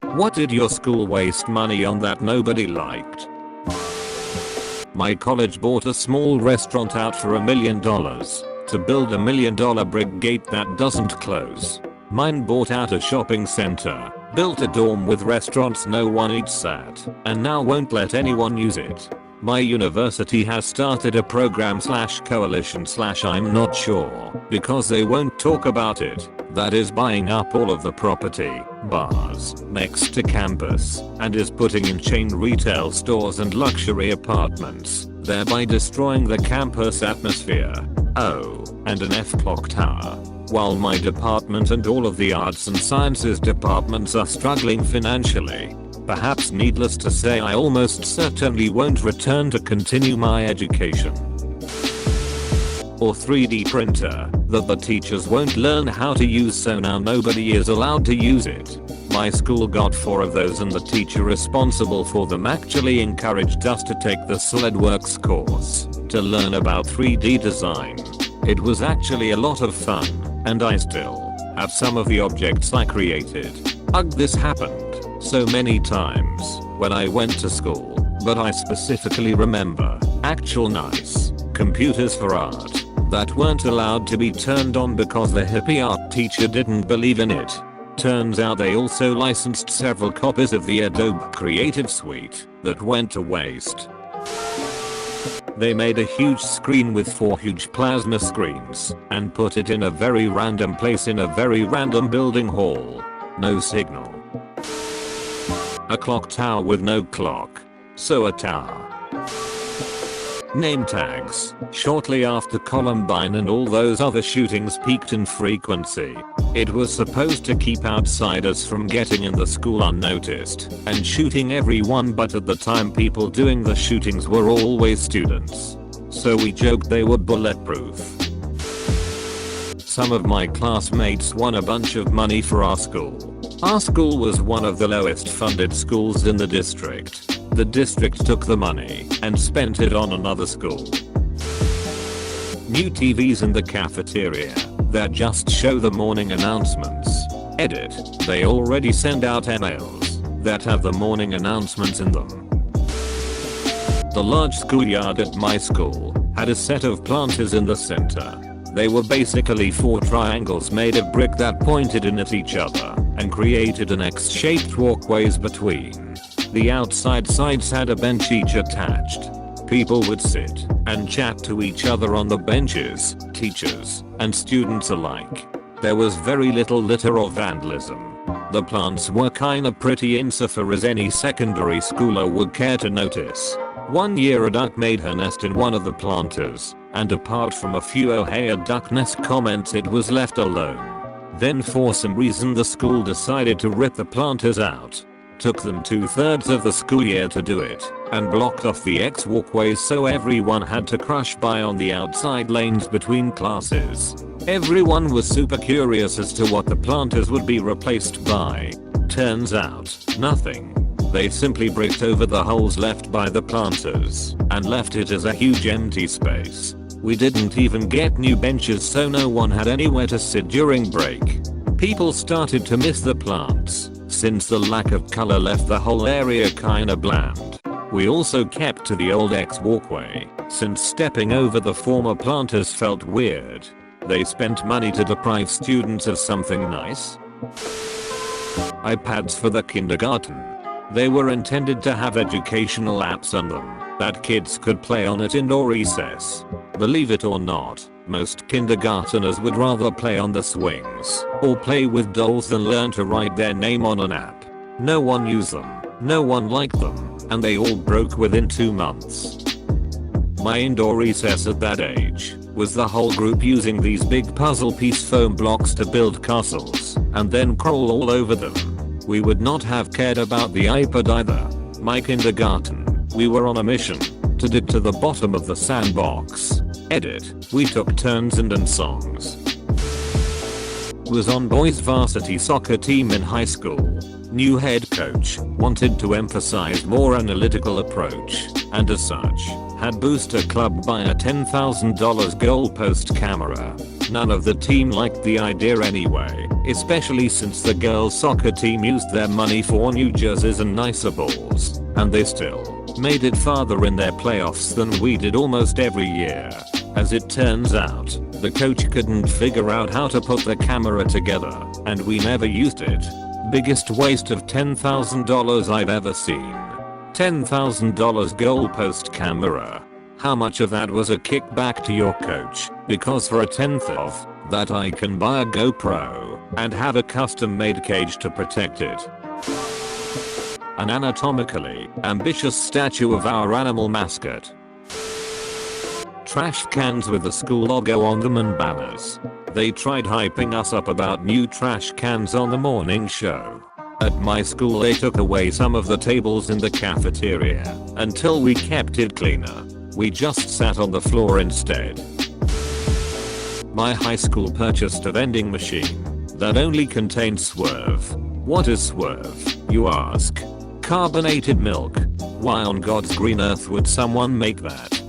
What did your school waste money on that nobody liked? My college bought a small restaurant out for $1 million to build $1 million brick gate that doesn't close. Mine bought out a shopping center, built a dorm with restaurants no one eats at, and now won't let anyone use it. My university has started a program / coalition / I'm not sure, because they won't talk about it, that is buying up all of the property, bars, next to campus, and is putting in chain retail stores and luxury apartments, thereby destroying the campus atmosphere. Oh, and an F clock tower. While my department and all of the arts and sciences departments are struggling financially. Perhaps needless to say, I almost certainly won't return to continue my education. Or 3D printer that the teachers won't learn how to use, so now nobody is allowed to use it. My school got 4 of those and the teacher responsible for them actually encouraged us to take the SolidWorks course to learn about 3D design. It was actually a lot of fun, and I still have some of the objects I created. Ugh, this happened so many times when I went to school, but I specifically remember actual nice computers for art that weren't allowed to be turned on because the hippie art teacher didn't believe in it. Turns out they also licensed several copies of the Adobe Creative Suite that went to waste. They made a huge screen with 4 huge plasma screens and put it in a very random place in a very random building hall. No signal. A clock tower with no clock. So a tower. Name tags. Shortly after Columbine and all those other shootings peaked in frequency, it was supposed to keep outsiders from getting in the school unnoticed and shooting everyone, but at the time people doing the shootings were always students. So we joked they were bulletproof. Some of my classmates won a bunch of money for our school. Our school was one of the lowest funded schools in the district. The district took the money and spent it on another school. New TVs in the cafeteria that just show the morning announcements. Edit. They already send out emails that have the morning announcements in them. The large schoolyard at my school had a set of planters in the center. They were basically 4 triangles made of brick that pointed in at each other and created an X-shaped walkways between. The outside sides had a bench each attached. People would sit and chat to each other on the benches, teachers and students alike. There was very little litter or vandalism. The plants were kinda pretty insofar as any secondary schooler would care to notice. One year a duck made her nest in one of the planters, and apart from a few "oh hey a duck nest" comments, it was left alone. Then for some reason the school decided to rip the planters out. Took them 2/3 of the school year to do it, and blocked off the X walkways so everyone had to crush by on the outside lanes between classes. Everyone was super curious as to what the planters would be replaced by. Turns out, nothing. They simply bricked over the holes left by the planters and left it as a huge empty space. We didn't even get new benches, so no one had anywhere to sit during break. People started to miss the plants, since the lack of color left the whole area kinda bland. We also kept to the old X walkway, since stepping over the former planters felt weird. They spent money to deprive students of something nice. iPads for the kindergarten. They were intended to have educational apps on them that kids could play on at indoor recess. Believe it or not, most kindergarteners would rather play on the swings or play with dolls than learn to write their name on an app. No one used them, no one liked them, and they all broke within 2 months. My indoor recess at that age was the whole group using these big puzzle piece foam blocks to build castles and then crawl all over them. We would not have cared about the iPad either. My kindergarten, we were on a mission to dig to the bottom of the sandbox. Edit. We took turns and songs. Was on boys varsity soccer team in high school. New head coach wanted to emphasize more analytical approach, and as such, had Booster Club buy a $10,000 goalpost camera. None of the team liked the idea anyway, especially since the girls soccer team used their money for new jerseys and nicer balls, and they still made it farther in their playoffs than we did almost every year. As it turns out, the coach couldn't figure out how to put the camera together, and we never used it. Biggest waste of $10,000 I've ever seen. $10,000 goalpost camera. How much of that was a kickback to your coach? Because for a tenth of that I can buy a GoPro and have a custom made cage to protect it. An anatomically ambitious statue of our animal mascot. Trash cans with the school logo on them and banners. They tried hyping us up about new trash cans on the morning show. At my school they took away some of the tables in the cafeteria until we kept it cleaner. We just sat on the floor instead. My high school purchased a vending machine that only contained Swerve. What is Swerve, you ask? Carbonated milk. Why on God's green earth would someone make that?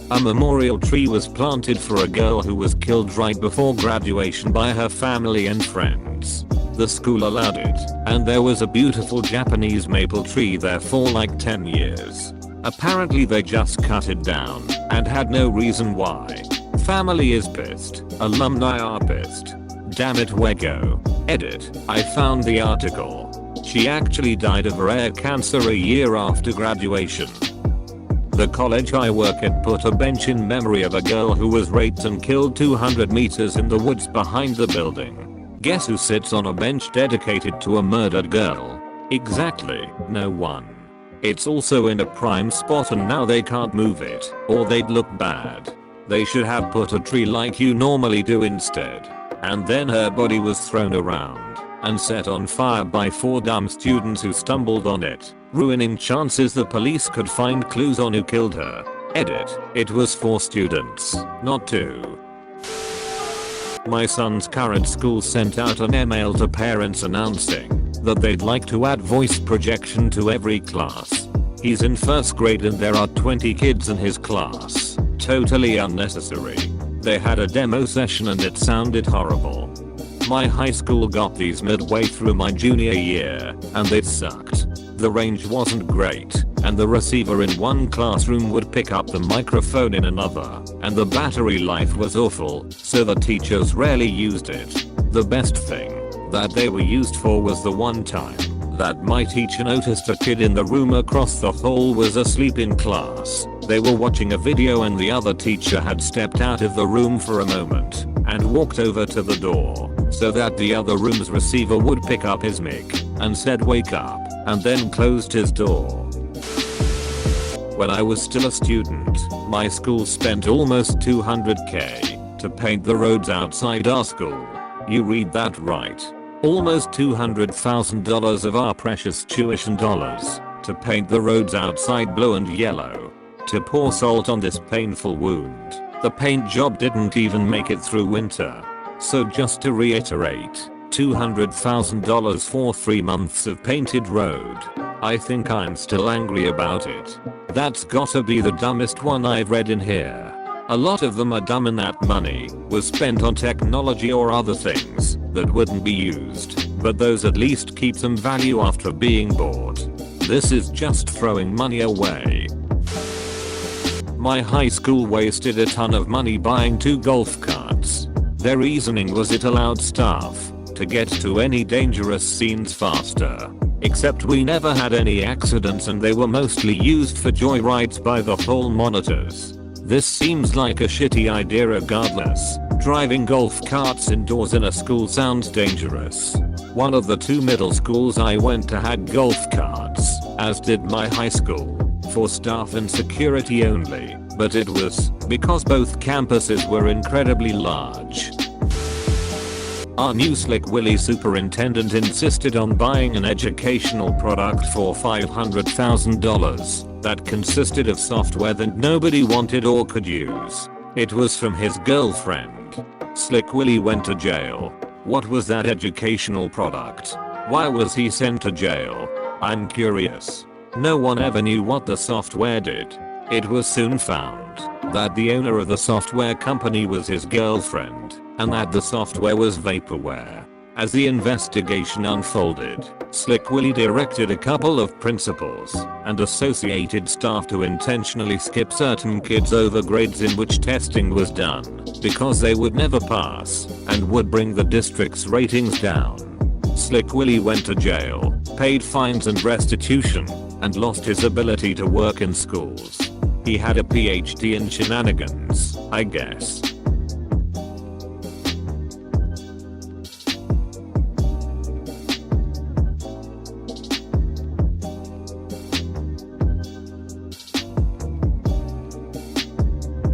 A memorial tree was planted for a girl who was killed right before graduation by her family and friends. The school allowed it, and there was a beautiful Japanese maple tree there for like 10 years. Apparently they just cut it down and had no reason why. Family is pissed. Alumni are pissed. Damn it, Wego. Edit. I found the article. She actually died of rare cancer a year after graduation. The college I work at put a bench in memory of a girl who was raped and killed 200 meters in the woods behind the building. Guess who sits on a bench dedicated to a murdered girl? Exactly, no one. It's also in a prime spot and now they can't move it, or they'd look bad. They should have put a tree like you normally do instead. And then her body was thrown around and set on fire by 4 dumb students who stumbled on it, ruining chances the police could find clues on who killed her. Edit. It was 4 students, not 2. My son's current school sent out an email to parents announcing that they'd like to add voice projection to every class. He's in 1st grade and there are 20 kids in his class. Totally unnecessary. They had a demo session and it sounded horrible. My high school got these midway through my junior year, and they sucked. The range wasn't great, and the receiver in one classroom would pick up the microphone in another, and the battery life was awful, so the teachers rarely used it. The best thing that they were used for was the one time that my teacher noticed a kid in the room across the hall was asleep in class. They were watching a video and the other teacher had stepped out of the room for a moment and walked over to the door so that the other room's receiver would pick up his mic and said wake up, and then closed his door. When I was still a student, my school spent almost $200k to paint the roads outside our school. You read that right. Almost $200,000 of our precious tuition dollars to paint the roads outside blue and yellow. To pour salt on this painful wound. The paint job didn't even make it through winter. So just to reiterate, $200,000 for 3 months of painted road. I think I'm still angry about it. That's gotta be the dumbest one I've read in here. A lot of them are dumb and that money was spent on technology or other things that wouldn't be used, but those at least keep some value after being bought. This is just throwing money away. My high school wasted a ton of money buying 2 golf carts. Their reasoning was it allowed staff to get to any dangerous scenes faster. Except we never had any accidents and they were mostly used for joyrides by the hall monitors. This seems like a shitty idea regardless. Driving golf carts indoors in a school sounds dangerous. One of the 2 middle schools I went to had golf carts, as did my high school, for staff and security only, but it was because both campuses were incredibly large. Our new Slick Willy superintendent insisted on buying an educational product for $500,000 that consisted of software that nobody wanted or could use. It was from his girlfriend. Slick Willy went to jail. What was that educational product? Why was he sent to jail? I'm curious. No one ever knew what the software did. It was soon found that the owner of the software company was his girlfriend, and that the software was vaporware. As the investigation unfolded, Slick Willy directed a couple of principals and associated staff to intentionally skip certain kids over grades in which testing was done because they would never pass and would bring the district's ratings down. Slick Willy went to jail, paid fines and restitution, and lost his ability to work in schools. He had a PhD in shenanigans, I guess.